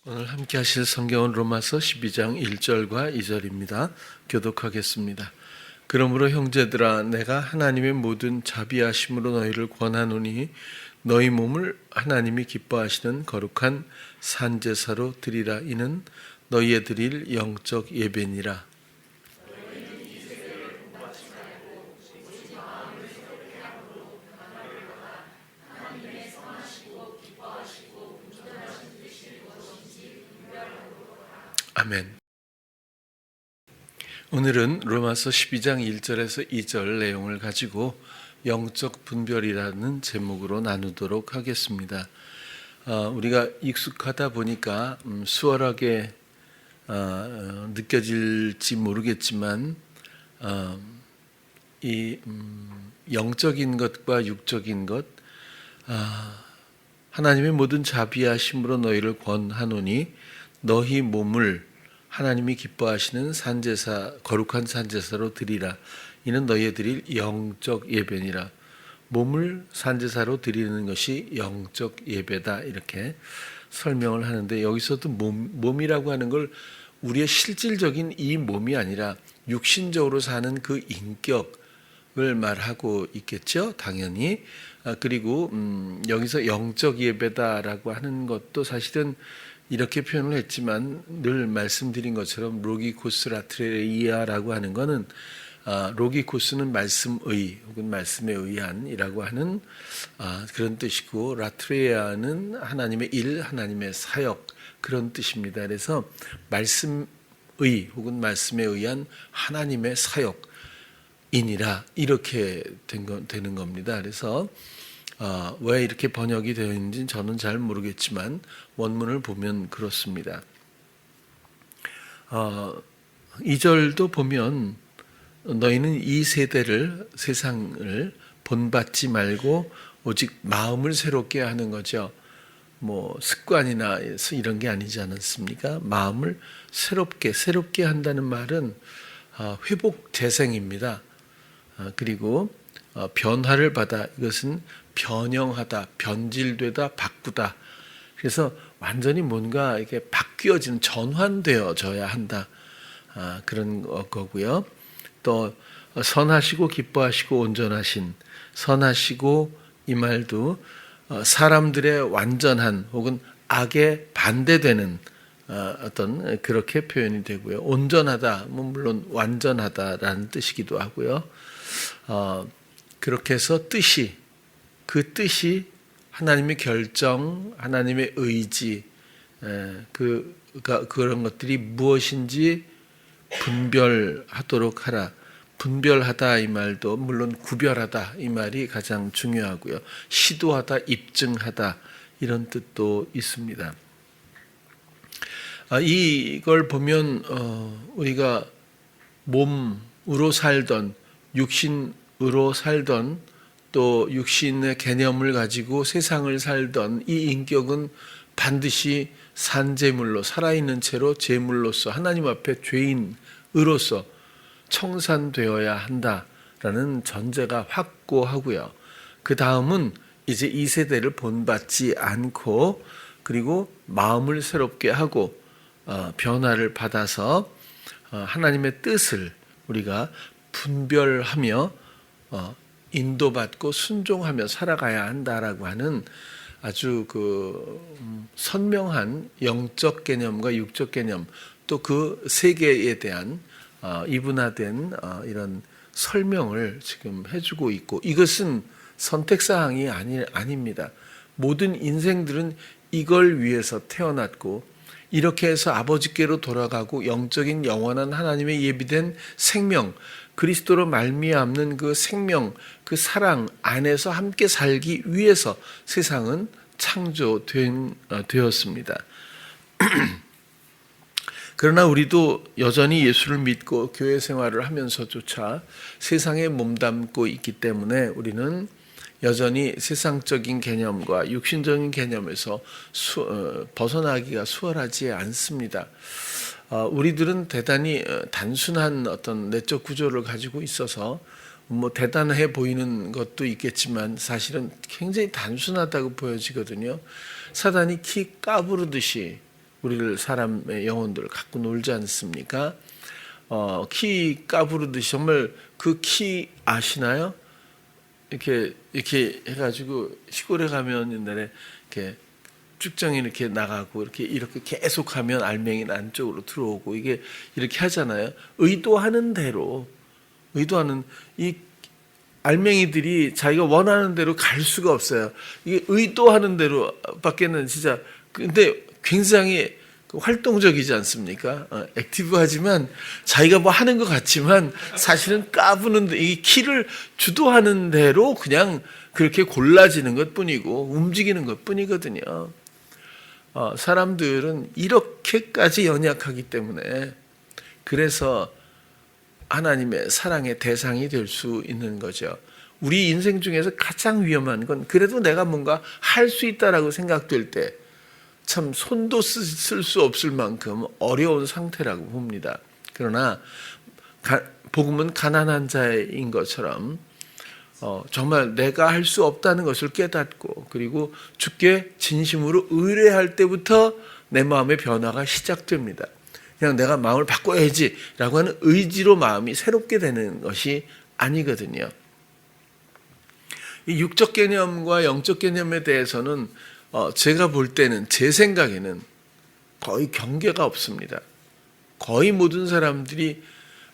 오늘 함께 하실 성경은 로마서 12장 1절과 2절입니다. 교독하겠습니다. 그러므로 형제들아 내가 하나님의 모든 자비하심으로 너희를 권하노니 너희 몸을 하나님이 기뻐하시는 거룩한 산제사로 드리라. 이는 너희의 드릴 영적 예배니라. 아멘. 오늘은 로마서 12장 1절에서 2절 내용을 가지고 영적 분별이라는 제목으로 나누도록 하겠습니다. 우리가 익숙하다 보니까 수월하게 느껴질지 모르겠지만 이 영적인 것과 육적인 것, 하나님의 모든 자비하심으로 너희를 권하노니 너희 몸을 하나님이 기뻐하시는 산제사, 거룩한 산제사로 드리라. 이는 너희의 드릴 영적 예배니라. 몸을 산제사로 드리는 것이 영적 예배다. 이렇게 설명을 하는데, 여기서도 몸이라고 하는 걸 우리의 실질적인 이 몸이 아니라 육신적으로 사는 그 인격을 말하고 있겠죠. 당연히. 그리고 여기서 영적 예배다라고 하는 것도 사실은 이렇게 표현을 했지만 늘 말씀드린 것처럼 로기코스 라트레이아라고 하는 것은 로기코스는 말씀의 혹은 말씀에 의한이라고 하는 그런 뜻이고, 라트레이아는 하나님의 일, 하나님의 사역, 그런 뜻입니다. 그래서 말씀의 혹은 말씀에 의한 하나님의 사역이니라, 이렇게 되는 겁니다. 그래서 왜 이렇게 번역이 되어 있는지는 저는 잘 모르겠지만 원문을 보면 그렇습니다. 2절도 보면 너희는 이 세대를, 세상을 본받지 말고 오직 마음을 새롭게 하는 거죠. 뭐 습관이나 이런 게 아니지 않습니까? 마음을 새롭게 한다는 말은 회복 재생입니다. 그리고 변화를 받아, 이것은 변형하다, 변질되다, 바꾸다. 그래서 완전히 뭔가 이렇게 바뀌어지는, 전환되어져야 한다. 그런 거고요. 또 선하시고 기뻐하시고 온전하신, 선하시고 이 말도 사람들의 완전한 혹은 악에 반대되는 어떤 그렇게 표현이 되고요. 온전하다, 물론 완전하다라는 뜻이기도 하고요. 그렇게 해서 그 뜻이 하나님의 결정, 하나님의 의지, 그런 것들이 무엇인지 분별하도록 하라. 분별하다 이 말도 물론 구별하다 이 말이 가장 중요하고요. 시도하다, 입증하다, 이런 뜻도 있습니다. 이걸 보면 우리가 몸으로 살던, 육신으로 살던, 또 육신의 개념을 가지고 세상을 살던 이 인격은 반드시 산제물로, 살아있는 채로 제물로서 하나님 앞에 죄인으로서 청산되어야 한다라는 전제가 확고하고요. 그 다음은 이제 이 세대를 본받지 않고, 그리고 마음을 새롭게 하고 변화를 받아서 하나님의 뜻을 우리가 분별하며 인도받고 순종하며 살아가야 한다라고 하는 아주 선명한 영적 개념과 육적 개념, 또 그 세계에 대한 이분화된 이런 설명을 지금 해주고 있고, 이것은 선택사항이 아닙니다. 모든 인생들은 이걸 위해서 태어났고, 이렇게 해서 아버지께로 돌아가고 영적인 영원한 하나님의 예비된 생명, 그리스도로 말미암는 그 생명, 그 사랑 안에서 함께 살기 위해서 세상은 창조되었습니다. 그러나 우리도 여전히 예수를 믿고 교회 생활을 하면서조차 세상에 몸담고 있기 때문에 우리는 여전히 세상적인 개념과 육신적인 개념에서 벗어나기가 수월하지 않습니다. 우리들은 대단히 단순한 어떤 내적 구조를 가지고 있어서 뭐 대단해 보이는 것도 있겠지만 사실은 굉장히 단순하다고 보여지거든요. 사단이 키 까부르듯이 우리를 사람의 영혼들을 갖고 놀지 않습니까? 키 까부르듯이 정말 그 키 아시나요? 이렇게 해가지고 시골에 가면 옛날에 이렇게 쭉정이 이렇게 나가고 이렇게 계속하면 알맹이는 안쪽으로 들어오고 이게 이렇게 하잖아요. 의도하는 대로 이 알맹이들이 자기가 원하는 대로 갈 수가 없어요. 이게 의도하는 대로밖에는 진짜 근데 굉장히 활동적이지 않습니까? 액티브하지만 자기가 뭐 하는 것 같지만 사실은 까부는데 이 키를 주도하는 대로 그냥 그렇게 골라지는 것뿐이고 움직이는 것뿐이거든요. 사람들은 이렇게까지 연약하기 때문에 그래서 하나님의 사랑의 대상이 될 수 있는 거죠. 우리 인생 중에서 가장 위험한 건 그래도 내가 뭔가 할 수 있다라고 생각될 때 참 손도 쓸 수 없을 만큼 어려운 상태라고 봅니다. 그러나 복음은 가난한 자인 것처럼 정말 내가 할 수 없다는 것을 깨닫고 그리고 주께 진심으로 의뢰할 때부터 내 마음의 변화가 시작됩니다. 그냥 내가 마음을 바꿔야지라고 하는 의지로 마음이 새롭게 되는 것이 아니거든요. 이 육적 개념과 영적 개념에 대해서는 제가 볼 때는 제 생각에는 거의 경계가 없습니다. 거의 모든 사람들이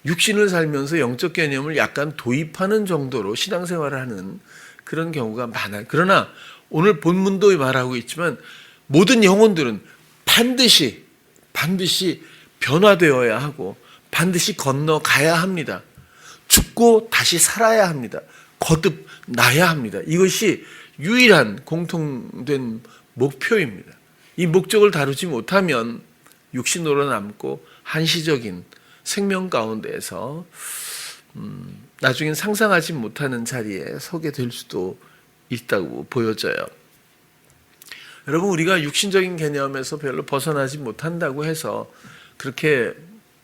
육신을 살면서 영적 개념을 약간 도입하는 정도로 신앙생활을 하는 그런 경우가 많아요. 그러나 오늘 본문도 말하고 있지만 모든 영혼들은 반드시 변화되어야 하고 반드시 건너가야 합니다. 죽고 다시 살아야 합니다. 거듭나야 합니다. 이것이 유일한 공통된 목표입니다. 이 목적을 다루지 못하면 육신으로 남고 한시적인 생명 가운데에서 나중엔 상상하지 못하는 자리에 서게 될 수도 있다고 보여져요. 여러분, 우리가 육신적인 개념에서 별로 벗어나지 못한다고 해서 그렇게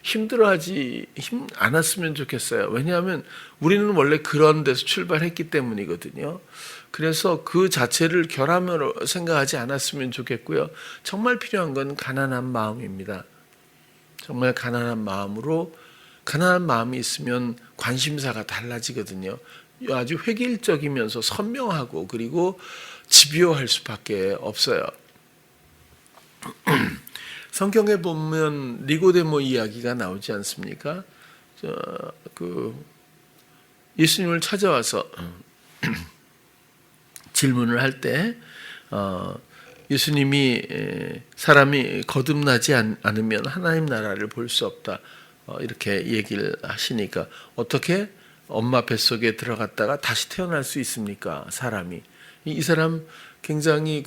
힘들어하지 않았으면 좋겠어요. 왜냐하면 우리는 원래 그런 데서 출발했기 때문이거든요. 그래서 그 자체를 결함으로 생각하지 않았으면 좋겠고요. 정말 필요한 건 가난한 마음입니다. 정말 가난한 마음이 있으면 관심사가 달라지거든요. 아주 획일적이면서 선명하고 그리고 집요할 수밖에 없어요. 성경에 보면 니고데모 이야기가 나오지 않습니까? 예수님을 찾아와서 질문을 할 때 예수님이 사람이 거듭나지 않으면 하나님 나라를 볼 수 없다 이렇게 얘기를 하시니까 어떻게 엄마 뱃속에 들어갔다가 다시 태어날 수 있습니까? 사람이 이 사람 굉장히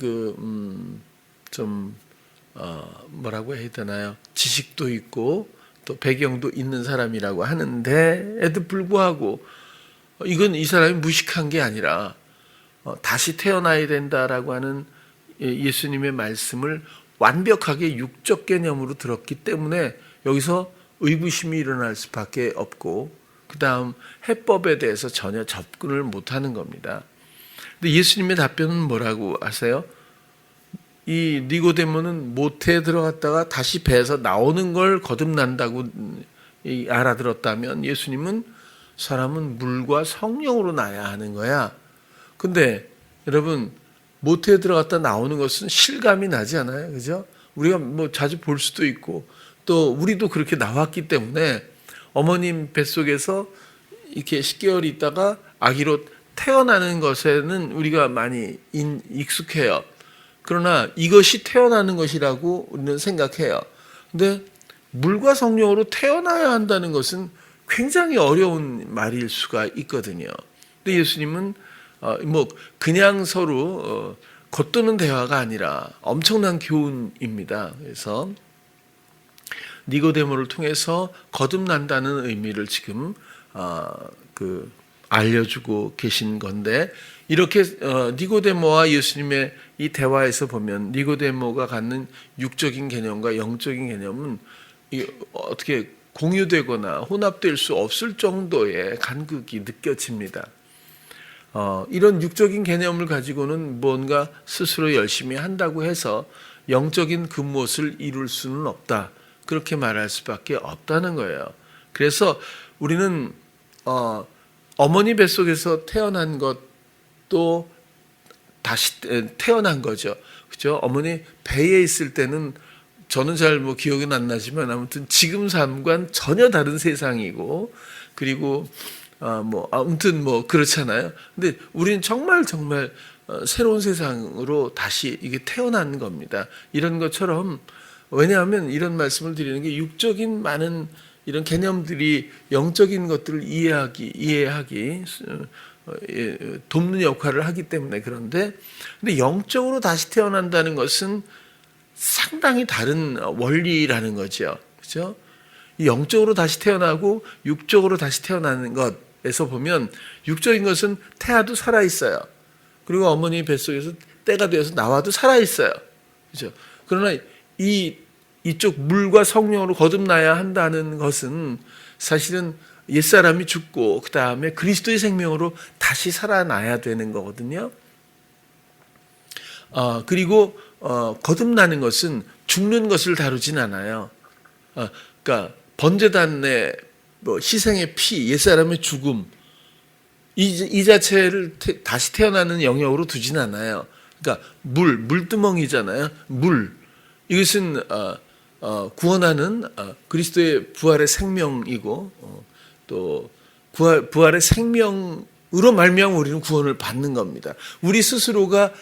뭐라고 해야 되나요? 지식도 있고 또 배경도 있는 사람이라고 하는데에도 불구하고 이건 이 사람이 무식한 게 아니라 다시 태어나야 된다라고 하는 예수님의 말씀을 완벽하게 육적 개념으로 들었기 때문에 여기서 의구심이 일어날 수밖에 없고 그 다음 해법에 대해서 전혀 접근을 못하는 겁니다. 근데 예수님의 답변은 뭐라고 하세요? 이 니고데모는 모태에 들어갔다가 다시 배에서 나오는 걸 거듭난다고 알아들었다면 예수님은 사람은 물과 성령으로 나야 하는 거야. 근데 여러분 모태에 들어갔다 나오는 것은 실감이 나지 않아요? 그죠? 우리가 뭐 자주 볼 수도 있고 또 우리도 그렇게 나왔기 때문에 어머님 뱃속에서 이렇게 10개월 있다가 아기로 태어나는 것에는 우리가 많이 익숙해요. 그러나 이것이 태어나는 것이라고 우리는 생각해요. 근데 물과 성령으로 태어나야 한다는 것은 굉장히 어려운 말일 수가 있거든요. 근데 예수님은 그냥 서로 겉도는 대화가 아니라 엄청난 교훈입니다. 그래서 니고데모를 통해서 거듭난다는 의미를 지금 알려주고 계신 건데 이렇게 니고데모와 예수님의 이 대화에서 보면 니고데모가 갖는 육적인 개념과 영적인 개념은 어떻게 공유되거나 혼합될 수 없을 정도의 간극이 느껴집니다. 이런 육적인 개념을 가지고는 뭔가 스스로 열심히 한다고 해서 영적인 그 무엇을 이룰 수는 없다. 그렇게 말할 수밖에 없다는 거예요. 그래서 우리는 어머니 뱃속에서 태어난 것도 다시 태어난 거죠. 그죠? 어머니 배에 있을 때는 저는 잘 기억은 안 나지만 아무튼 지금 삶과는 전혀 다른 세상이고, 그리고 아무튼 그렇잖아요. 근데 우리는 정말 새로운 세상으로 다시 이게 태어난 겁니다. 이런 것처럼, 왜냐하면 이런 말씀을 드리는 게 육적인 많은 이런 개념들이 영적인 것들을 이해하기 돕는 역할을 하기 때문에. 그런데 근데 영적으로 다시 태어난다는 것은 상당히 다른 원리라는 거죠. 그죠? 영적으로 다시 태어나고 육적으로 다시 태어나는 것에서 보면, 육적인 것은 태아도 살아 있어요. 그리고 어머니 뱃속에서 때가 되어서 나와도 살아 있어요. 그죠? 그러나 이쪽 물과 성령으로 거듭나야 한다는 것은 사실은 옛사람이 죽고 그 다음에 그리스도의 생명으로 다시 살아나야 되는 거거든요. 그리고 거듭나는 것은 죽는 것을 다루진 않아요. 그러니까 번제단의 희생의 피, 옛사람의 죽음, 이 자체를 다시 태어나는 영역으로 두진 않아요. 그러니까 물두멍이잖아요. 물. 이것은 구원하는 그리스도의 부활의 생명이고, 또 부활의 생명으로 말미암아 우리는 구원을 받는 겁니다. 우리 스스로가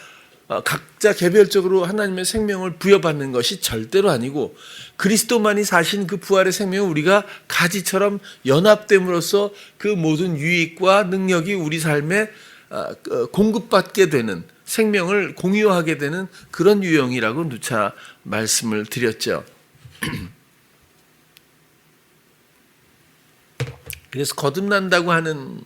각자 개별적으로 하나님의 생명을 부여받는 것이 절대로 아니고, 그리스도만이 사신 그 부활의 생명을 우리가 가지처럼 연합됨으로써 그 모든 유익과 능력이 우리 삶에 공급받게 되는, 생명을 공유하게 되는 그런 유형이라고 누차 말씀을 드렸죠. 그래서 거듭난다고 하는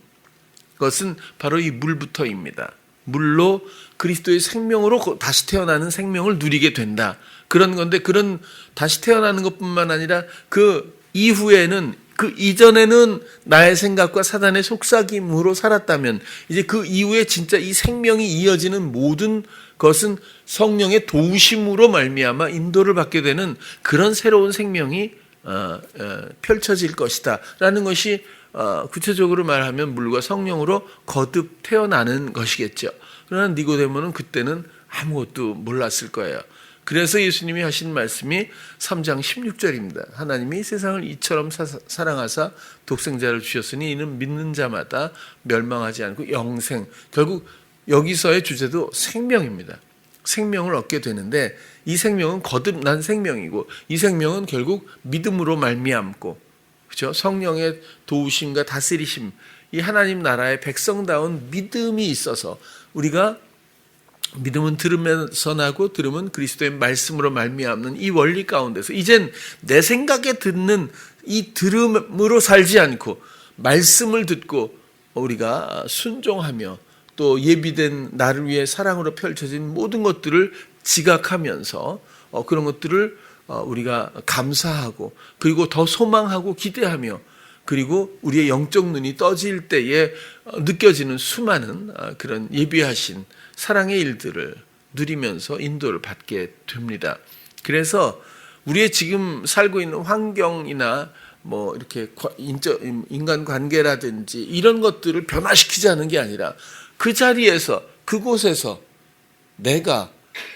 것은 바로 이 물부터입니다. 물로 그리스도의 생명으로 다시 태어나는 생명을 누리게 된다. 그런 건데, 그런 다시 태어나는 것뿐만 아니라 그 이후에는, 그 이전에는 나의 생각과 사단의 속삭임으로 살았다면, 이제 그 이후에 진짜 이 생명이 이어지는 모든 것은 성령의 도우심으로 말미암아 인도를 받게 되는 그런 새로운 생명이 펼쳐질 것이다 라는 것이 구체적으로 말하면 물과 성령으로 거듭 태어나는 것이겠죠. 그러나 니고데모는 그때는 아무것도 몰랐을 거예요. 그래서 예수님이 하신 말씀이 3장 16절입니다. 하나님이 세상을 이처럼 사랑하사 독생자를 주셨으니 이는 믿는 자마다 멸망하지 않고 영생. 결국 여기서의 주제도 생명입니다. 생명을 얻게 되는데, 이 생명은 거듭난 생명이고, 이 생명은 결국 믿음으로 말미암고, 그렇죠? 성령의 도우심과 다스리심, 이 하나님 나라의 백성다운 믿음이 있어서, 우리가 믿음은 들으면서 나고 들음은 그리스도의 말씀으로 말미암는 이 원리 가운데서 이젠 내 생각에 듣는 이 들음으로 살지 않고 말씀을 듣고 우리가 순종하며 또 예비된 나를 위해 사랑으로 펼쳐진 모든 것들을 지각하면서 그런 것들을 우리가 감사하고, 그리고 더 소망하고 기대하며, 그리고 우리의 영적 눈이 떠질 때에 느껴지는 수많은 그런 예비하신 사랑의 일들을 누리면서 인도를 받게 됩니다. 그래서 우리의 지금 살고 있는 환경이나 이렇게 인간 관계라든지 이런 것들을 변화시키지 않은 게 아니라, 그 자리에서, 그곳에서 내가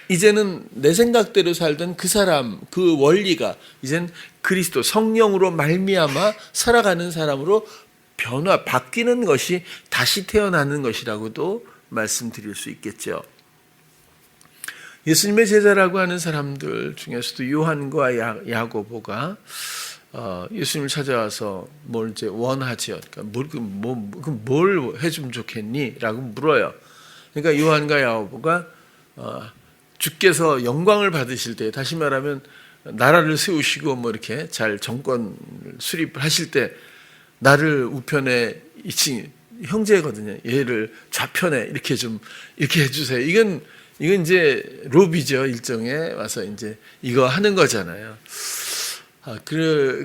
이제는 내 생각대로 살던 그 사람, 그 원리가 이젠 그리스도 성령으로 말미암아 살아가는 사람으로 바뀌는 것이 다시 태어나는 것이라고도 말씀드릴 수 있겠죠. 예수님의 제자라고 하는 사람들 중에서도 요한과 야고보가 예수님을 찾아와서 뭘 이제 원하죠. 그러니까 뭘 해주면 좋겠니? 라고 물어요. 그러니까 요한과 야고보가 주께서 영광을 받으실 때, 다시 말하면 나라를 세우시고 이렇게 잘 정권 수립하실 때, 나를 우편에 형제거든요. 얘를 좌편에 이렇게 해주세요. 이건 이제 로비죠. 일종의 와서 이제 이거 하는 거잖아요.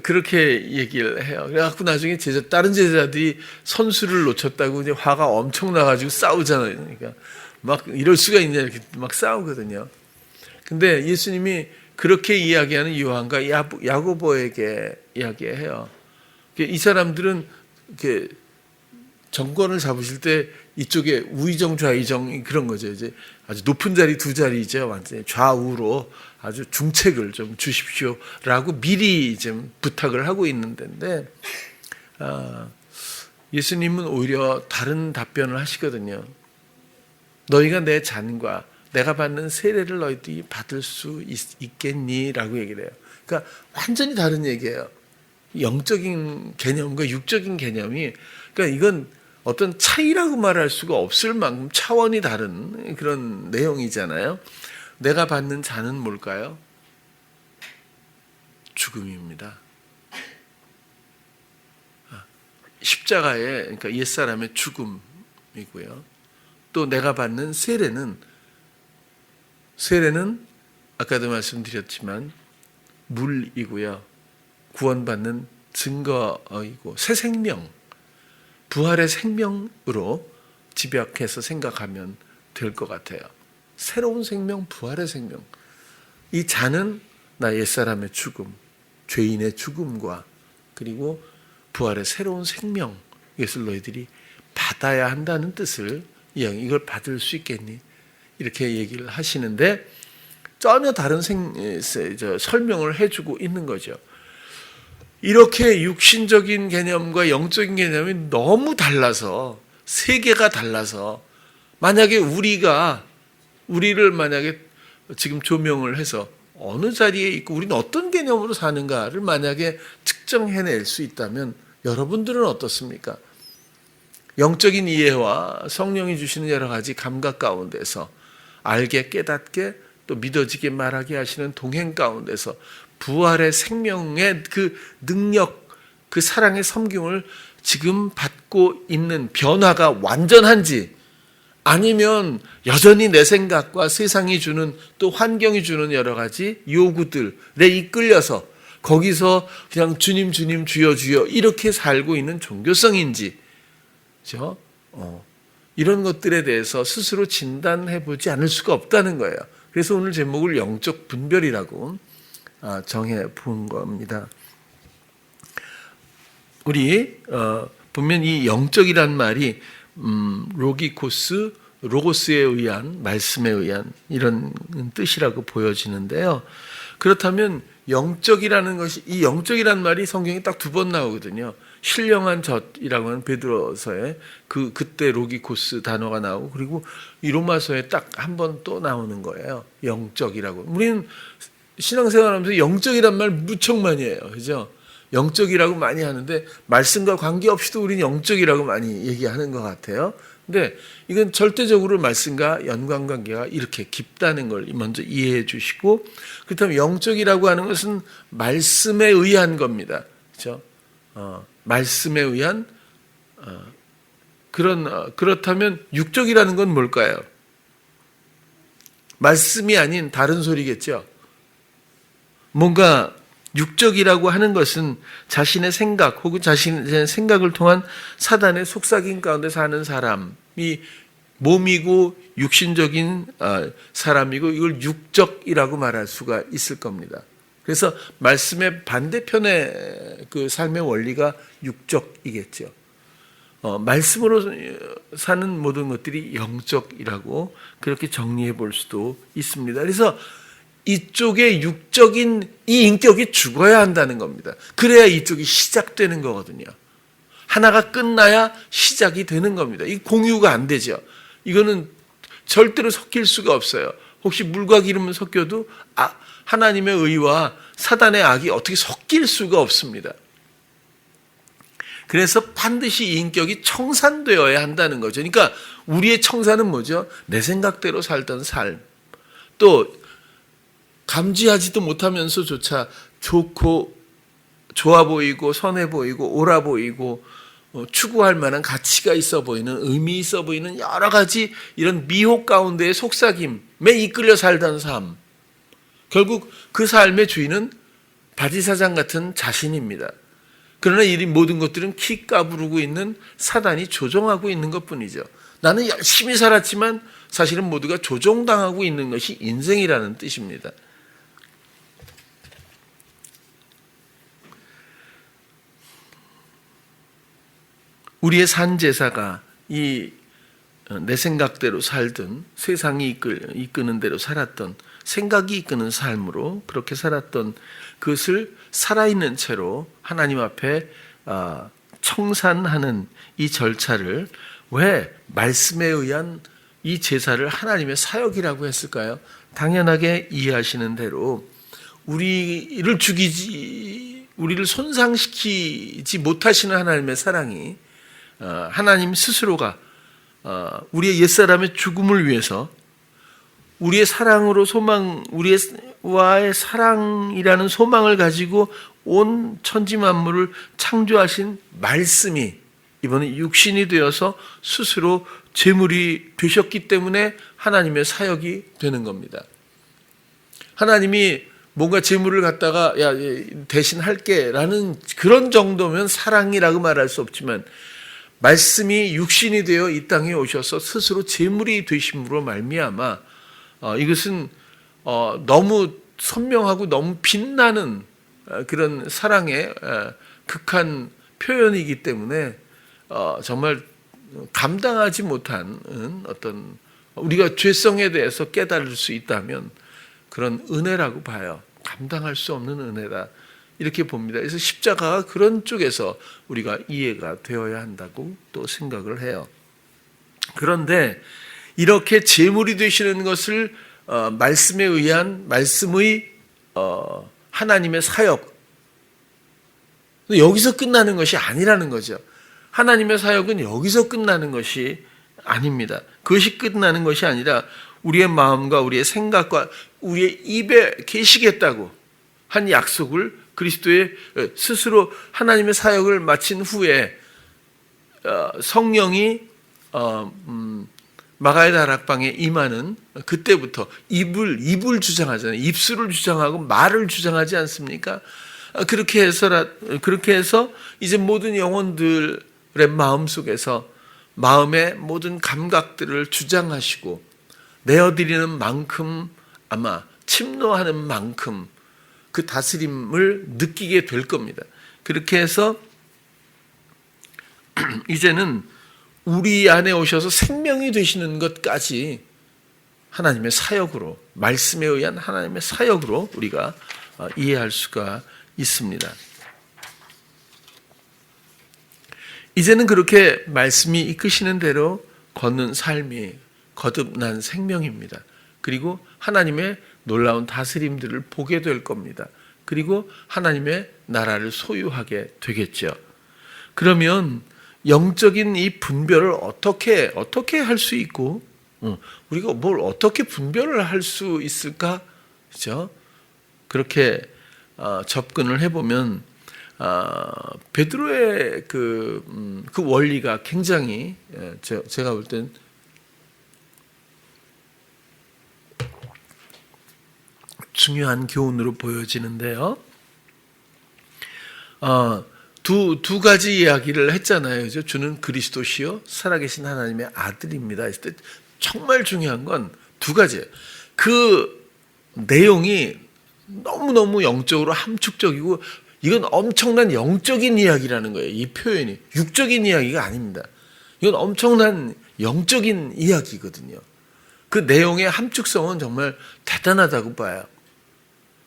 그렇게 얘기를 해요. 그래갖고 나중에 다른 제자들이 선수를 놓쳤다고 이제 화가 엄청 나가지고 싸우잖아요. 그러니까 막 이럴 수가 있냐 이렇게 막 싸우거든요. 근데 예수님이 그렇게 이야기하는 요한과 야고보에게 이야기해요. 이 사람들은 이렇게 정권을 잡으실 때 이쪽에 우의정 좌의정 그런 거죠. 이제 아주 높은 자리 두 자리죠. 완전히 좌우로 아주 중책을 좀 주십시오라고 미리 좀 부탁을 하고 있는 데인데 예수님은 오히려 다른 답변을 하시거든요. 너희가 내 잔과 내가 받는 세례를 너희들이 받을 수 있겠니? 라고 얘기를 해요. 그러니까 완전히 다른 얘기예요. 영적인 개념과 육적인 개념이, 그러니까 이건 어떤 차이라고 말할 수가 없을 만큼 차원이 다른 그런 내용이잖아요. 내가 받는 잔은 뭘까요? 죽음입니다. 십자가의, 그러니까 옛사람의 죽음이고요. 또 내가 받는 세례는 아까도 말씀드렸지만 물이고요. 구원받는 증거이고 새 생명, 부활의 생명으로 집약해서 생각하면 될 것 같아요. 새로운 생명, 부활의 생명. 이 잔은 나 옛사람의 죽음, 죄인의 죽음과 그리고 부활의 새로운 생명, 이것을 너희들이 받아야 한다는 뜻을 이걸 받을 수 있겠니? 이렇게 얘기를 하시는데 전혀 다른 설명을 해주고 있는 거죠. 이렇게 육신적인 개념과 영적인 개념이 너무 달라서, 세계가 달라서, 만약에 우리를 만약에 지금 조명을 해서 어느 자리에 있고 우리는 어떤 개념으로 사는가를 만약에 측정해낼 수 있다면 여러분들은 어떻습니까? 영적인 이해와 성령이 주시는 여러 가지 감각 가운데서 알게 깨닫게 또 믿어지게 말하게 하시는 동행 가운데서 부활의 생명의 그 능력, 그 사랑의 섬김을 지금 받고 있는 변화가 완전한지, 아니면 여전히 내 생각과 세상이 주는 또 환경이 주는 여러 가지 요구들에 이끌려서 거기서 그냥 주님 주님 주여 주여 이렇게 살고 있는 종교성인지, 그렇죠? 이런 것들에 대해서 스스로 진단해 보지 않을 수가 없다는 거예요. 그래서 오늘 제목을 영적 분별이라고 정해 본 겁니다. 우리 보면 이 영적이란 말이 로고스에 의한, 말씀에 의한 이런 뜻이라고 보여지는데요. 그렇다면 영적이라는 것이, 이 영적이란 말이 성경에 딱 두 번 나오거든요. 신령한 젖이라고 하는 베드로서에 그때 로기코스 단어가 나오고, 그리고 이 로마서에 딱 한 번 또 나오는 거예요. 영적이라고. 우리는 신앙생활하면서 영적이란 말 무척 많이 해요. 그죠? 영적이라고 많이 하는데 말씀과 관계없이도 우리는 영적이라고 많이 얘기하는 것 같아요. 근데 이건 절대적으로 말씀과 연관관계가 이렇게 깊다는 걸 먼저 이해해 주시고, 그렇다면 영적이라고 하는 것은 말씀에 의한 겁니다. 그렇죠? 말씀에 의한 그렇다면 육적이라는 건 뭘까요? 말씀이 아닌 다른 소리겠죠. 뭔가 육적이라고 하는 것은 자신의 생각 혹은 자신의 생각을 통한 사단의 속삭임 가운데 사는 사람이 몸이고 육신적인 사람이고, 이걸 육적이라고 말할 수가 있을 겁니다. 그래서 말씀의 반대편의 그 삶의 원리가 육적이겠죠. 말씀으로 사는 모든 것들이 영적이라고 그렇게 정리해 볼 수도 있습니다. 그래서 이쪽의 육적인 이 인격이 죽어야 한다는 겁니다. 그래야 이쪽이 시작되는 거거든요. 하나가 끝나야 시작이 되는 겁니다. 이 공유가 안 되죠. 이거는 절대로 섞일 수가 없어요. 혹시 물과 기름은 섞여도 하나님의 의와 사단의 악이 어떻게 섞일 수가 없습니다. 그래서 반드시 이 인격이 청산되어야 한다는 거죠. 그러니까 우리의 청산은 뭐죠? 내 생각대로 살던 삶, 또 감지하지도 못하면서조차 좋고 좋아 보이고 선해 보이고 옳아 보이고 추구할 만한 가치가 있어 보이는, 의미 있어 보이는 여러 가지 이런 미혹 가운데의 속삭임에 이끌려 살던 삶, 결국 그 삶의 주인은 바리사장 같은 자신입니다. 그러나 이 모든 것들은 키 까부르고 있는 사단이 조종하고 있는 것뿐이죠. 나는 열심히 살았지만 사실은 모두가 조종당하고 있는 것이 인생이라는 뜻입니다. 우리의 산제사가 내 생각대로 살든 세상이 이끄는 대로 살았던, 생각이 이끄는 삶으로 그렇게 살았던 그것을 살아있는 채로 하나님 앞에 청산하는 이 절차를 왜 말씀에 의한 이 제사를 하나님의 사역이라고 했을까요? 당연하게 이해하시는 대로 우리를 손상시키지 못하시는 하나님의 사랑이 하나님 스스로가 우리의 옛사람의 죽음을 위해서 우리의 사랑으로 우리와의 사랑이라는 소망을 가지고 온 천지 만물을 창조하신 말씀이 이번에 육신이 되어서 스스로 제물이 되셨기 때문에 하나님의 사역이 되는 겁니다. 하나님이 뭔가 제물을 갖다가 대신 할게라는 그런 정도면 사랑이라고 말할 수 없지만 말씀이 육신이 되어 이 땅에 오셔서 스스로 제물이 되심으로 말미암아 이것은 너무 선명하고 너무 빛나는 그런 사랑의 극한 표현이기 때문에 정말 감당하지 못한 어떤 우리가 죄성에 대해서 깨달을 수 있다면 그런 은혜라고 봐요. 감당할 수 없는 은혜다. 이렇게 봅니다. 그래서 십자가가 그런 쪽에서 우리가 이해가 되어야 한다고 또 생각을 해요. 그런데 이렇게 제물이 되시는 것을 말씀에 의한 말씀의 하나님의 사역, 여기서 끝나는 것이 아니라는 거죠. 하나님의 사역은 여기서 끝나는 것이 아닙니다. 그것이 끝나는 것이 아니라 우리의 마음과 우리의 생각과 우리의 입에 계시겠다고 한 약속을 그리스도의 스스로 하나님의 사역을 마친 후에 성령이 마가의 다락방에 임하는 그때부터 입을 주장하잖아요. 입술을 주장하고 말을 주장하지 않습니까? 그렇게 해서 이제 모든 영혼들의 마음 속에서 마음의 모든 감각들을 주장하시고 내어드리는 만큼 아마 침노하는 만큼 그 다스림을 느끼게 될 겁니다. 그렇게 해서 이제는 우리 안에 오셔서 생명이 되시는 것까지 하나님의 사역으로, 말씀에 의한 하나님의 사역으로 우리가 이해할 수가 있습니다. 이제는 그렇게 말씀이 이끄시는 대로 걷는 삶이 거듭난 생명입니다. 그리고 하나님의 놀라운 다스림들을 보게 될 겁니다. 그리고 하나님의 나라를 소유하게 되겠죠. 그러면 영적인 이 분별을 어떻게 할 수 있고 우리가 뭘 어떻게 분별을 할 수 있을까? 그렇죠? 그렇게 접근을 해보면 베드로의 그 원리가 굉장히 제가 볼 땐 중요한 교훈으로 보여지는데요. 두 가지 이야기를 했잖아요. 그죠? 주는 그리스도시요 살아계신 하나님의 아들입니다. 했을 때 정말 중요한 건 두 가지예요. 그 내용이 너무너무 영적으로 함축적이고 이건 엄청난 영적인 이야기라는 거예요. 이 표현이 육적인 이야기가 아닙니다. 이건 엄청난 영적인 이야기거든요. 그 내용의 함축성은 정말 대단하다고 봐요.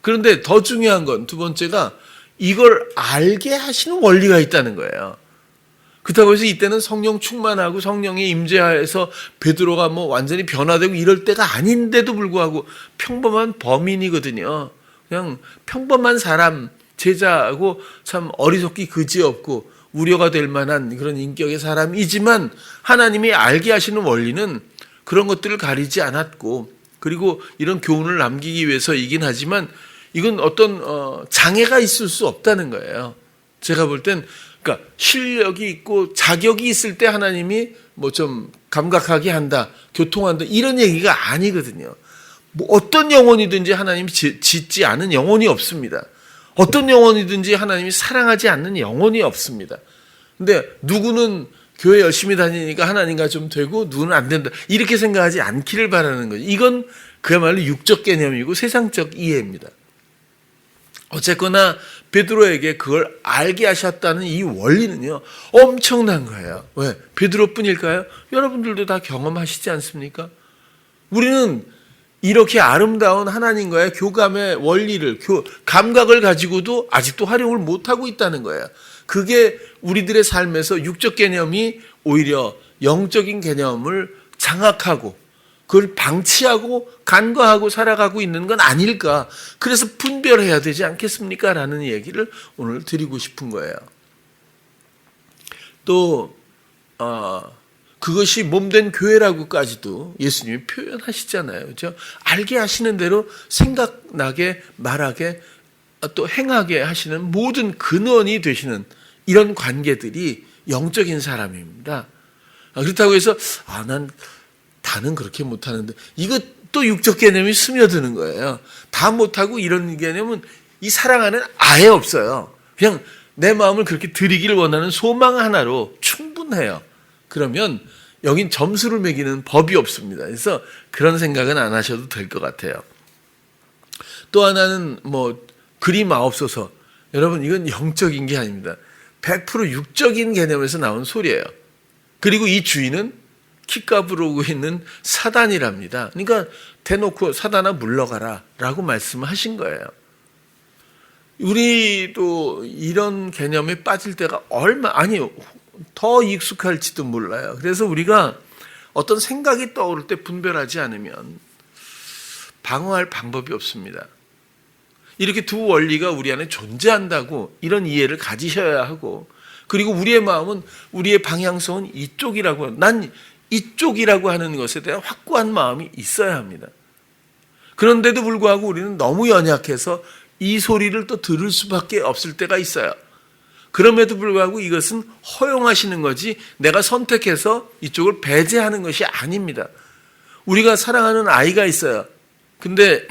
그런데 더 중요한 건 두 번째가 이걸 알게 하시는 원리가 있다는 거예요. 그렇다고 해서 이때는 성령 충만하고 성령의 임재하에서 베드로가 완전히 변화되고 이럴 때가 아닌데도 불구하고 평범한 범인이거든요. 그냥 평범한 사람, 제자하고 참 어리석기 그지없고 우려가 될 만한 그런 인격의 사람이지만 하나님이 알게 하시는 원리는 그런 것들을 가리지 않았고 그리고 이런 교훈을 남기기 위해서이긴 하지만 이건 어떤 장애가 있을 수 없다는 거예요. 제가 볼 땐 그러니까 실력이 있고 자격이 있을 때 하나님이 좀 감각하게 한다, 교통한다 이런 얘기가 아니거든요. 어떤 영혼이든지 하나님이 짓지 않은 영혼이 없습니다. 어떤 영혼이든지 하나님이 사랑하지 않는 영혼이 없습니다. 근데 누구는 교회 열심히 다니니까 하나님과 좀 되고 누구는 안 된다. 이렇게 생각하지 않기를 바라는 거죠. 이건 그야말로 육적 개념이고 세상적 이해입니다. 어쨌거나 베드로에게 그걸 알게 하셨다는 이 원리는요, 엄청난 거예요. 왜? 베드로뿐일까요? 여러분들도 다 경험하시지 않습니까? 우리는 이렇게 아름다운 하나님과의 교감의 원리를, 감각을 가지고도 아직도 활용을 못하고 있다는 거예요. 그게 우리들의 삶에서 육적 개념이 오히려 영적인 개념을 장악하고 그걸 방치하고 간과하고 살아가고 있는 건 아닐까. 그래서 분별해야 되지 않겠습니까? 라는 얘기를 오늘 드리고 싶은 거예요. 또 그것이 몸된 교회라고까지도 예수님이 표현하시잖아요. 그렇죠? 알게 하시는 대로 생각나게 말하게 또 행하게 하시는 모든 근원이 되시는 이런 관계들이 영적인 사람입니다. 그렇다고 해서 다는 그렇게 못하는데 이것도 육적 개념이 스며드는 거예요. 다 못하고 이런 개념은 이 사랑 안에는 아예 없어요. 그냥 내 마음을 그렇게 드리기를 원하는 소망 하나로 충분해요. 그러면 여긴 점수를 매기는 법이 없습니다. 그래서 그런 생각은 안 하셔도 될 것 같아요. 또 하나는 그리 마옵소서. 여러분 이건 영적인 게 아닙니다. 100% 육적인 개념에서 나온 소리예요. 그리고 이 주인은 키값을 오고 있는 사단이랍니다. 그러니까 대놓고 사단아 물러가라 라고 말씀하신 거예요. 우리도 이런 개념에 빠질 때가 더 익숙할지도 몰라요. 그래서 우리가 어떤 생각이 떠오를 때 분별하지 않으면 방어할 방법이 없습니다. 이렇게 두 원리가 우리 안에 존재한다고 이런 이해를 가지셔야 하고, 그리고 우리의 마음은 우리의 방향성은 난 이쪽이라고 하는 것에 대한 확고한 마음이 있어야 합니다. 그런데도 불구하고 우리는 너무 연약해서 이 소리를 또 들을 수밖에 없을 때가 있어요. 그럼에도 불구하고 이것은 허용하시는 거지 내가 선택해서 이쪽을 배제하는 것이 아닙니다. 우리가 사랑하는 아이가 있어요. 근데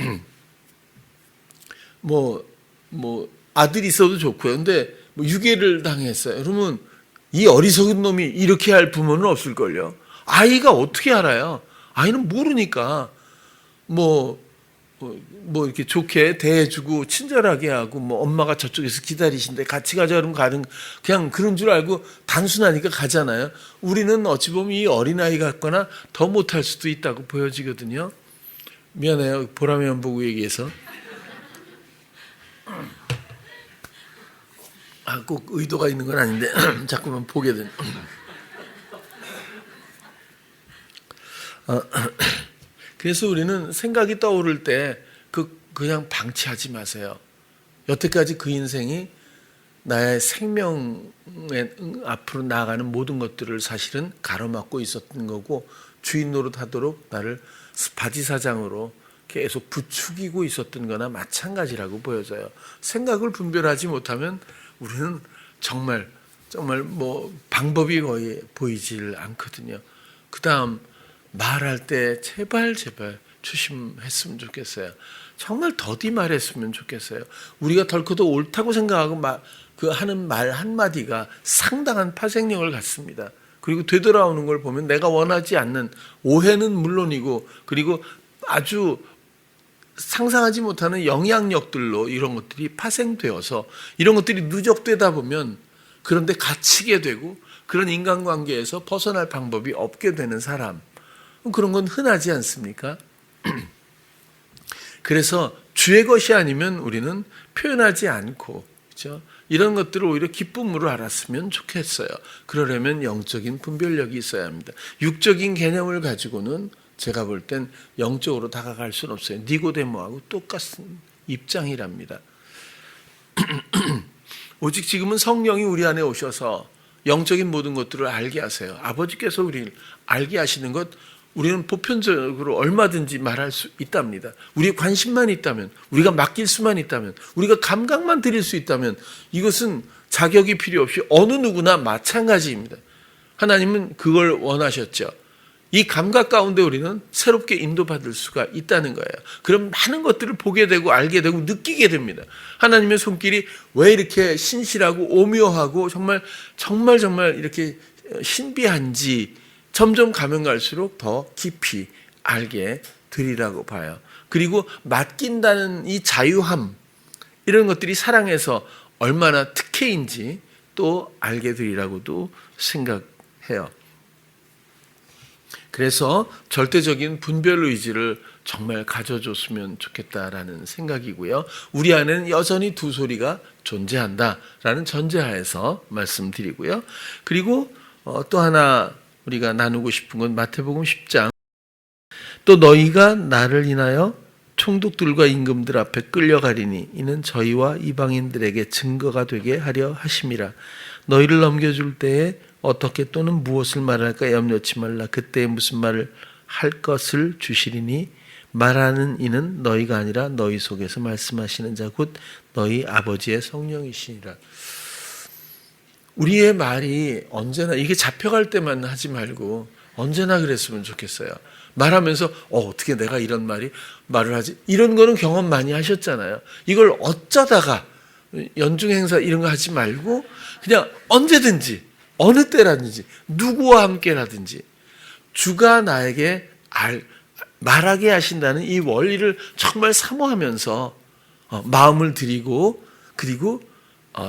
아들이 있어도 좋고요. 근데 유괴를 당했어요. 그러면 이 어리석은 놈이 이렇게 할 부모는 없을걸요. 아이가 어떻게 알아요? 아이는 모르니까 이렇게 좋게 대해주고 친절하게 하고 엄마가 저쪽에서 기다리신데 같이 가자 그러면 그냥 그런 줄 알고 단순하니까 가잖아요. 우리는 어찌 보면 이 어린아이 같거나 더 못할 수도 있다고 보여지거든요. 미안해요. 보라면 보고 얘기해서. 꼭 의도가 있는 건 아닌데 자꾸만 보게 되는. 그래서 우리는 생각이 떠오를 때 그냥 방치하지 마세요. 여태까지 그 인생이 나의 생명에 앞으로 나아가는 모든 것들을 사실은 가로막고 있었던 거고 주인 노릇하도록 나를 바지사장으로 계속 부추기고 있었던 거나 마찬가지라고 보여져요. 생각을 분별하지 못하면 우리는 정말 방법이 거의 보이질 않거든요. 그 다음 말할 때 제발 조심했으면 좋겠어요. 정말 더디 말했으면 좋겠어요. 우리가 덜커도 옳다고 생각하고 하는 말 한마디가 상당한 파생력을 갖습니다. 그리고 되돌아오는 걸 보면 내가 원하지 않는 오해는 물론이고 그리고 아주 상상하지 못하는 영향력들로 이런 것들이 파생되어서 이런 것들이 누적되다 보면 그런데 갇히게 되고 그런 인간관계에서 벗어날 방법이 없게 되는 사람, 그런 건 흔하지 않습니까? 그래서 주의 것이 아니면 우리는 표현하지 않고, 그렇죠? 이런 것들을 오히려 기쁨으로 알았으면 좋겠어요. 그러려면 영적인 분별력이 있어야 합니다. 육적인 개념을 가지고는 제가 볼 땐 영적으로 다가갈 수는 없어요. 니고데모하고 똑같은 입장이랍니다. 오직 지금은 성령이 우리 안에 오셔서 영적인 모든 것들을 알게 하세요. 아버지께서 우리를 알게 하시는 것, 우리는 보편적으로 얼마든지 말할 수 있답니다. 우리의 관심만 있다면, 우리가 맡길 수만 있다면, 우리가 감각만 드릴 수 있다면 이것은 자격이 필요 없이 어느 누구나 마찬가지입니다. 하나님은 그걸 원하셨죠. 이 감각 가운데 우리는 새롭게 인도받을 수가 있다는 거예요. 그럼 많은 것들을 보게 되고 알게 되고 느끼게 됩니다. 하나님의 손길이 왜 이렇게 신실하고 오묘하고 정말 이렇게 신비한지 점점 가면 갈수록 더 깊이 알게 되리라고 봐요. 그리고 맡긴다는 이 자유함, 이런 것들이 사랑에서 얼마나 특혜인지 또 알게 되리라고도 생각해요. 그래서 절대적인 분별 의지를 정말 가져줬으면 좋겠다라는 생각이고요. 우리 안에는 여전히 두 소리가 존재한다라는 전제하에서 말씀드리고요. 그리고 또 하나 우리가 나누고 싶은 건 마태복음 10장. 또 너희가 나를 인하여 총독들과 임금들 앞에 끌려가리니 이는 저희와 이방인들에게 증거가 되게 하려 하심이라. 너희를 넘겨줄 때에 어떻게 또는 무엇을 말할까 염려치 말라. 그때에 무슨 말을 할 것을 주시리니 말하는 이는 너희가 아니라 너희 속에서 말씀하시는 자 곧 너희 아버지의 성령이시니라. 우리의 말이 언제나 이게 잡혀갈 때만 하지 말고 언제나 그랬으면 좋겠어요. 말하면서 어떻게 내가 이런 말을 하지? 이런 거는 경험 많이 하셨잖아요. 이걸 어쩌다가 연중 행사 이런 거 하지 말고 그냥 언제든지 어느 때라든지 누구와 함께라든지 주가 나에게 말하게 하신다는 이 원리를 정말 사모하면서 마음을 드리고 그리고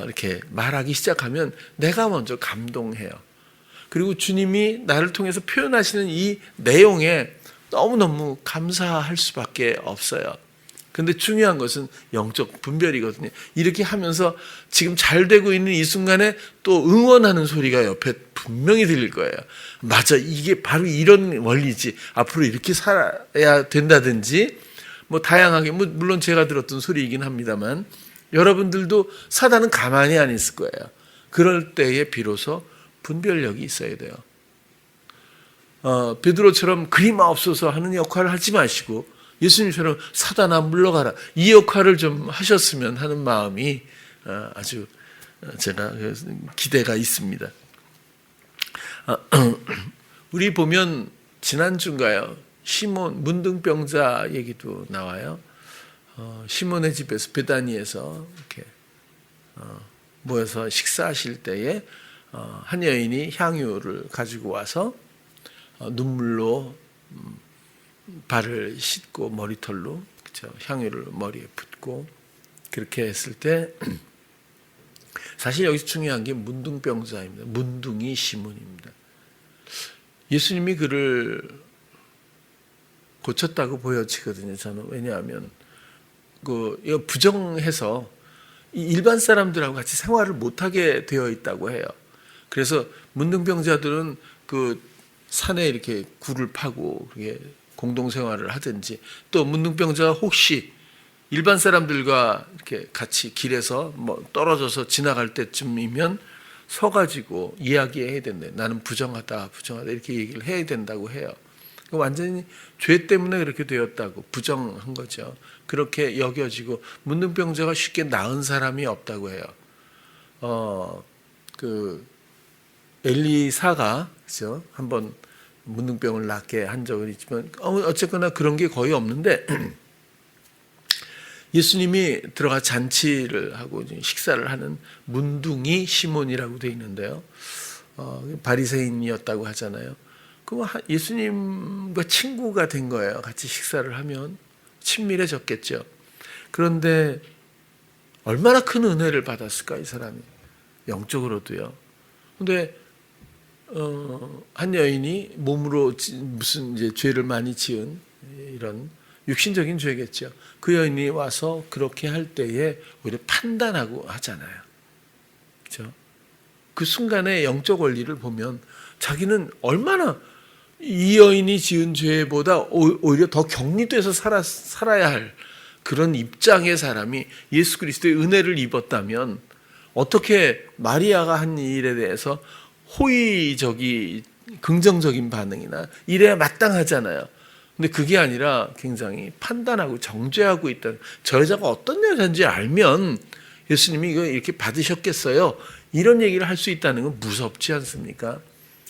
이렇게 말하기 시작하면 내가 먼저 감동해요. 그리고 주님이 나를 통해서 표현하시는 이 내용에 너무너무 감사할 수밖에 없어요. 근데 중요한 것은 영적 분별이거든요. 이렇게 하면서 지금 잘 되고 있는 이 순간에 또 응원하는 소리가 옆에 분명히 들릴 거예요. 맞아, 이게 바로 이런 원리지. 앞으로 이렇게 살아야 된다든지 뭐 다양하게 물론 제가 들었던 소리이긴 합니다만 여러분들도 사단은 가만히 안 있을 거예요. 그럴 때에 비로소 분별력이 있어야 돼요. 베드로처럼 그리마옵소서 하는 역할을 하지 마시고 예수님처럼 사단아 물러가라 이 역할을 좀 하셨으면 하는 마음이 아주 제가 기대가 있습니다. 우리 보면 지난주인가요? 시몬 문둥병자 얘기도 나와요. 시몬의 집에서 베다니에서 이렇게 모여서 식사하실 때에 한 여인이 향유를 가지고 와서 눈물로 발을 씻고 머리털로 그렇죠? 향유를 머리에 붓고 그렇게 했을 때 사실 여기서 중요한 게 문둥병자입니다. 문둥이 시몬입니다. 예수님이 그를 고쳤다고 보여지거든요. 저는 왜냐하면 이거 부정해서 일반 사람들하고 같이 생활을 못하게 되어 있다고 해요. 그래서 문둥병자들은 그 산에 이렇게 굴을 파고 그게 공동생활을 하든지 또 문둥병자가 혹시 일반 사람들과 이렇게 같이 길에서 떨어져서 지나갈 때쯤이면 서가지고 이야기해야 된대. 나는 부정하다 이렇게 얘기를 해야 된다고 해요. 완전히 죄 때문에 그렇게 되었다고 부정한 거죠. 그렇게 여겨지고 문둥병자가 쉽게 나은 사람이 없다고 해요. 엘리사가 그렇죠? 한번 문둥병을 낫게 한 적은 있지만 어쨌거나 그런 게 거의 없는데 예수님이 들어가 잔치를 하고 식사를 하는 문둥이 시몬이라고 되어 있는데요. 바리새인이었다고 하잖아요. 그럼 예수님과 친구가 된 거예요. 같이 식사를 하면 친밀해졌겠죠. 그런데 얼마나 큰 은혜를 받았을까 이 사람이 영적으로도요. 그런데 한 여인이 몸으로 무슨 이제 죄를 많이 지은 이런 육신적인 죄겠죠. 그 여인이 와서 그렇게 할 때에 오히려 판단하고 하잖아요. 그렇죠? 그 순간의 영적 원리를 보면 자기는 얼마나 이 여인이 지은 죄보다 오히려 더 격리돼서 살아야 할 그런 입장의 사람이 예수 그리스도의 은혜를 입었다면 어떻게 마리아가 한 일에 대해서 호의적이 긍정적인 반응이나 이래야 마땅하잖아요. 근데 그게 아니라 굉장히 판단하고 정죄하고 있다. 저 여자가 어떤 여자인지 알면 예수님이 이거 이렇게 받으셨겠어요. 이런 얘기를 할 수 있다는 건 무섭지 않습니까?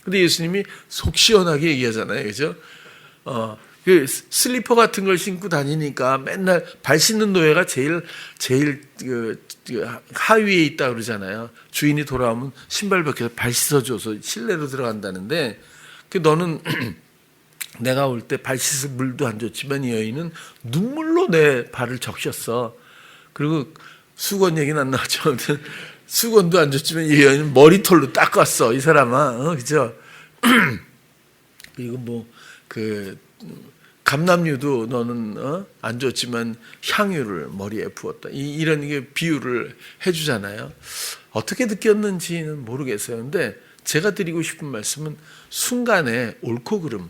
근데 예수님이 속 시원하게 얘기하잖아요. 그죠? 그 슬리퍼 같은 걸 신고 다니니까 맨날 발 씻는 노예가 제일 하위에 있다 그러잖아요. 주인이 돌아오면 신발 벗겨서 발 씻어줘서 실내로 들어간다는데, 그 너는 내가 올 때 발 씻을 물도 안 줬지만 이 여인은 눈물로 내 발을 적셨어. 그리고 수건 얘기는 안 나왔죠. 수건도 안 줬지만 이 여인은 머리털로 닦았어. 이 사람아, 그죠? 그리고 감람유도 너는 안 줬지만 향유를 머리에 부었다. 이런 비유를 해주잖아요. 어떻게 느꼈는지는 모르겠어요. 근데 제가 드리고 싶은 말씀은 순간에 옳고 그름,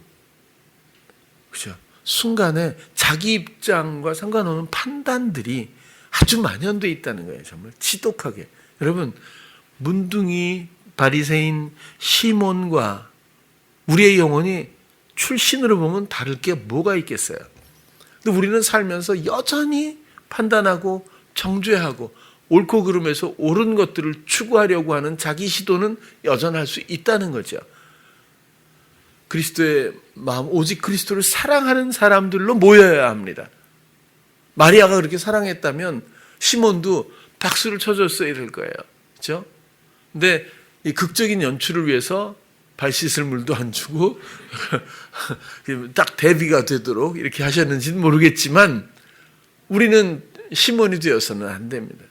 그죠? 순간에 자기 입장과 상관없는 판단들이 아주 만연돼 있다는 거예요. 정말 지독하게. 여러분, 문둥이 바리새인 시몬과 우리의 영혼이 출신으로 보면 다를 게 뭐가 있겠어요? 근데 우리는 살면서 여전히 판단하고 정죄하고 옳고 그름에서 옳은 것들을 추구하려고 하는 자기 시도는 여전할 수 있다는 거죠. 그리스도의 마음, 오직 그리스도를 사랑하는 사람들로 모여야 합니다. 마리아가 그렇게 사랑했다면 시몬도 박수를 쳐줬어야 될 거예요. 그렇죠? 근데 이 극적인 연출을 위해서 발 씻을 물도 안 주고 딱 대비가 되도록 이렇게 하셨는지는 모르겠지만 우리는 시몬이 되어서는 안 됩니다.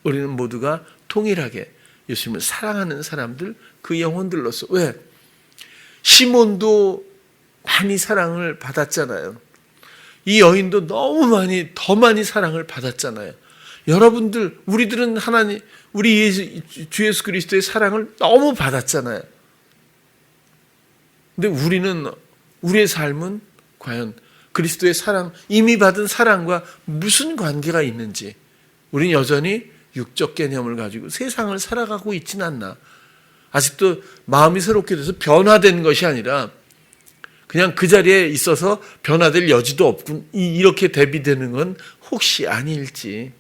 우리는 모두가 통일하게 예수님을 사랑하는 사람들, 그 영혼들로서. 왜? 시몬도 많이 사랑을 받았잖아요. 이 여인도 너무 더 많이 사랑을 받았잖아요. 여러분들, 우리들은 하나님, 우리 주 예수 그리스도의 사랑을 너무 받았잖아요. 근데 우리의 삶은 과연 그리스도의 사랑, 이미 받은 사랑과 무슨 관계가 있는지, 우리는 여전히 육적 개념을 가지고 세상을 살아가고 있지는 않나. 아직도 마음이 새롭게 돼서 변화된 것이 아니라 그냥 그 자리에 있어서 변화될 여지도 없군, 이렇게 대비되는 건 혹시 아닐지.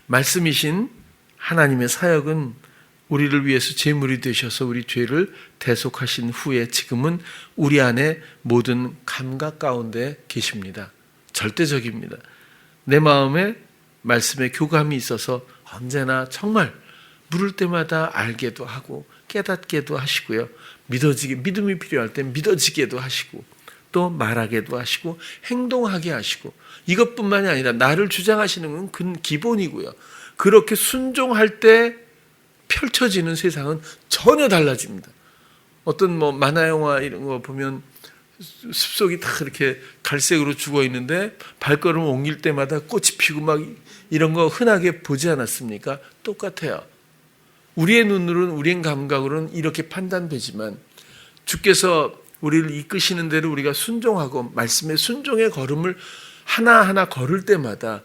말씀이신 하나님의 사역은 우리를 위해서 제물이 되셔서 우리 죄를 대속하신 후에 지금은 우리 안에 모든 감각 가운데 계십니다. 절대적입니다. 내 마음에 말씀의 교감이 있어서 언제나 정말 물을 때마다 알게도 하고 깨닫게도 하시고요. 믿음이 필요할 때 믿어지게도 하시고 또 말하게도 하시고 행동하게 하시고, 이것뿐만이 아니라 나를 주장하시는 건 기본이고요. 그렇게 순종할 때 펼쳐지는 세상은 전혀 달라집니다. 어떤 만화 영화 이런 거 보면 숲속이 다 이렇게 갈색으로 죽어 있는데 발걸음 옮길 때마다 꽃이 피고 막 이런 거 흔하게 보지 않았습니까? 똑같아요. 우리의 눈으로는, 우리의 감각으로는 이렇게 판단되지만 주께서 우리를 이끄시는 대로 우리가 순종하고 말씀의 순종의 걸음을 하나하나 걸을 때마다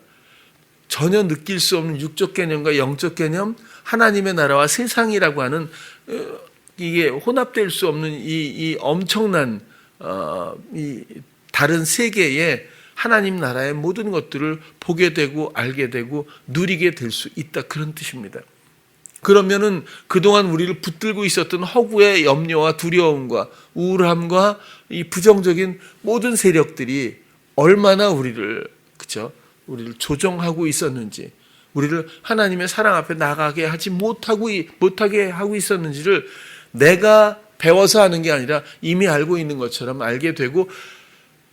전혀 느낄 수 없는 육적 개념과 영적 개념, 하나님의 나라와 세상이라고 하는 이게 혼합될 수 없는 이 엄청난 이 다른 세계에 하나님 나라의 모든 것들을 보게 되고 알게 되고 누리게 될 수 있다, 그런 뜻입니다. 그러면은 그동안 우리를 붙들고 있었던 허구의 염려와 두려움과 우울함과 이 부정적인 모든 세력들이 얼마나 우리를 조종하고 있었는지, 우리를 하나님의 사랑 앞에 나가게 못하게 하고 있었는지를 내가 배워서 하는 게 아니라 이미 알고 있는 것처럼 알게 되고,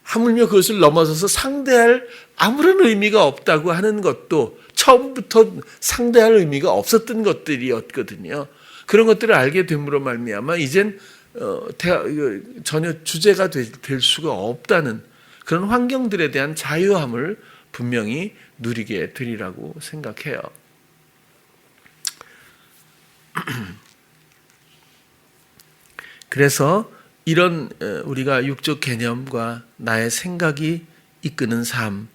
하물며 그것을 넘어서서 상대할 아무런 의미가 없다고 하는 것도 처음부터 상대할 의미가 없었던 것들이었거든요. 그런 것들을 알게 됨으로 말미암아 이젠 전혀 주제가 될 수가 없다는 그런 환경들에 대한 자유함을 분명히 누리게 되리라고 생각해요. 그래서 이런 우리가 육적 개념과 나의 생각이 이끄는 삶,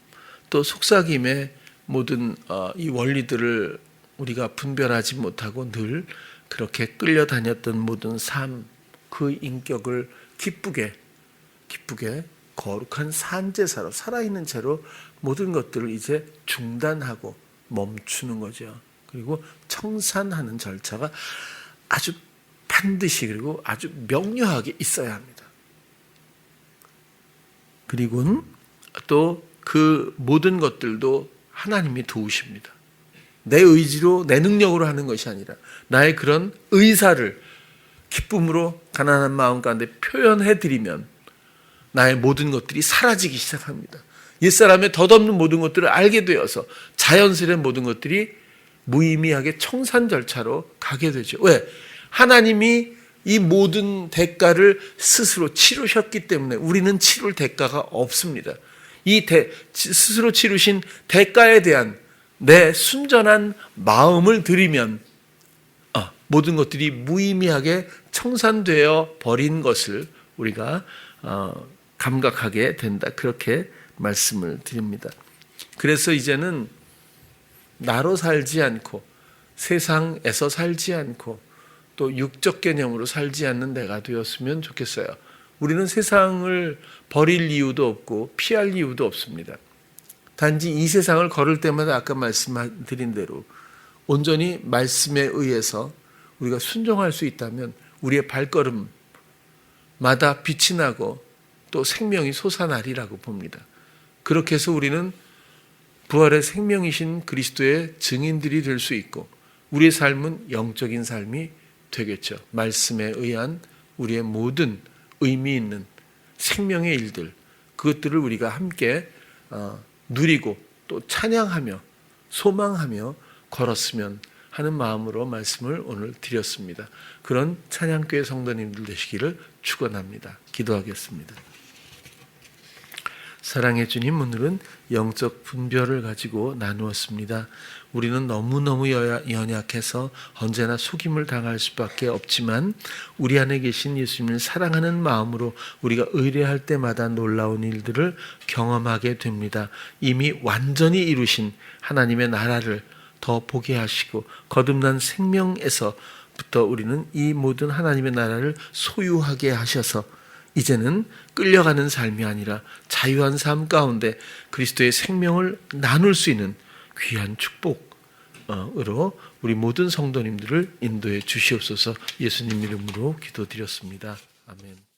또 속삭임의 모든 이 원리들을 우리가 분별하지 못하고 늘 그렇게 끌려다녔던 모든 삶, 그 인격을 기쁘게 거룩한 산제사로 살아있는 채로 모든 것들을 이제 중단하고 멈추는 거죠. 그리고 청산하는 절차가 아주 반드시 그리고 아주 명료하게 있어야 합니다. 그리고 또 그 모든 것들도 하나님이 도우십니다. 내 의지로 내 능력으로 하는 것이 아니라 나의 그런 의사를 기쁨으로 가난한 마음 가운데 표현해드리면 나의 모든 것들이 사라지기 시작합니다. 옛사람의 덧없는 모든 것들을 알게 되어서 자연스레 모든 것들이 무의미하게 청산 절차로 가게 되죠. 왜? 하나님이 이 모든 대가를 스스로 치르셨기 때문에 우리는 치룰 대가가 없습니다. 스스로 치르신 대가에 대한 내 순전한 마음을 드리면 모든 것들이 무의미하게 청산되어 버린 것을 우리가 감각하게 된다. 그렇게 말씀을 드립니다. 그래서 이제는 나로 살지 않고 세상에서 살지 않고 또 육적 개념으로 살지 않는 내가 되었으면 좋겠어요. 우리는 세상을 버릴 이유도 없고 피할 이유도 없습니다. 단지 이 세상을 걸을 때마다 아까 말씀드린 대로 온전히 말씀에 의해서 우리가 순종할 수 있다면 우리의 발걸음마다 빛이 나고 또 생명이 솟아나리라고 봅니다. 그렇게 해서 우리는 부활의 생명이신 그리스도의 증인들이 될 수 있고 우리의 삶은 영적인 삶이 되겠죠. 말씀에 의한 우리의 모든 의미 있는 생명의 일들, 그것들을 우리가 함께 누리고 또 찬양하며 소망하며 걸었으면 하는 마음으로 말씀을 오늘 드렸습니다. 그런 찬양교회 성도님들 되시기를 축원합니다. 기도하겠습니다. 사랑의 주님, 오늘은 영적 분별을 가지고 나누었습니다. 우리는 너무너무 연약해서 언제나 속임을 당할 수밖에 없지만 우리 안에 계신 예수님을 사랑하는 마음으로 우리가 의뢰할 때마다 놀라운 일들을 경험하게 됩니다. 이미 완전히 이루신 하나님의 나라를 더 보게 하시고 거듭난 생명에서부터 우리는 이 모든 하나님의 나라를 소유하게 하셔서 이제는 끌려가는 삶이 아니라 자유한 삶 가운데 그리스도의 생명을 나눌 수 있는 귀한 축복으로 우리 모든 성도님들을 인도해 주시옵소서. 예수님 이름으로 기도드렸습니다. 아멘.